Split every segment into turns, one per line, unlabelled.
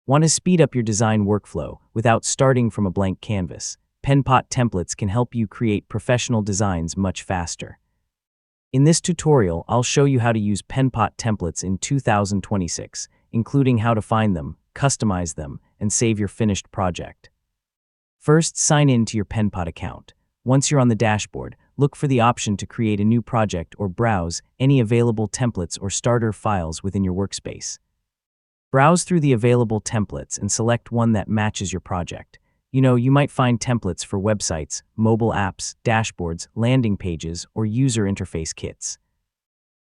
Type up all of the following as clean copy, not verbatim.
Want to speed up your design workflow without starting from a blank canvas? Penpot templates can help you create professional designs much faster. In this tutorial, I'll show you how to use Penpot templates in 2026, including how to find them, customize them, and save your finished project. First, sign in to your Penpot account. Once you're on the dashboard, look for the option to create a new project or browse any available templates or starter files within your workspace. Browse through the available templates and select one that matches your project. You might find templates for websites, mobile apps, dashboards, landing pages, or user interface kits.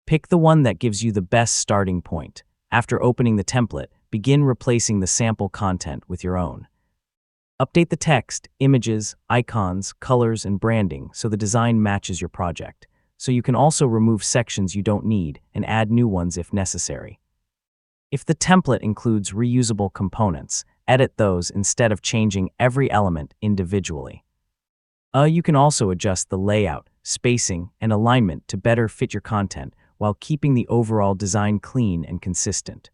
Pick the one that gives you the best starting point. After opening the template, begin replacing the sample content with your own. Update the text, images, icons, colors, and branding so the design matches your project. So you can also remove sections you don't need and add new ones if necessary. If the template includes reusable components, edit those instead of changing every element individually. You can also adjust the layout, spacing, and alignment to better fit your content while keeping the overall design clean and consistent.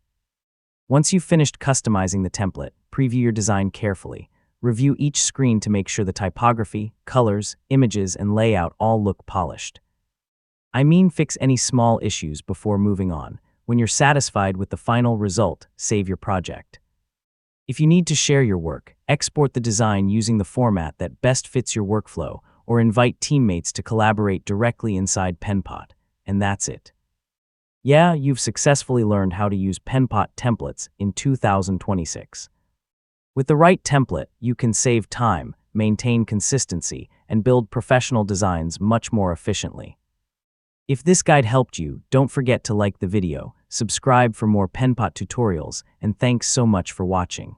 Once you've finished customizing the template, preview your design carefully. Review each screen to make sure the typography, colors, images, and layout all look polished. Fix any small issues before moving on. When you're satisfied with the final result, save your project. If you need to share your work, export the design using the format that best fits your workflow, or invite teammates to collaborate directly inside Penpot. And that's it. Yeah, you've successfully learned how to use Penpot templates in 2026. With the right template, you can save time, maintain consistency, and build professional designs much more efficiently. If this guide helped you, don't forget to like the video, subscribe for more Penpot tutorials, and thanks so much for watching.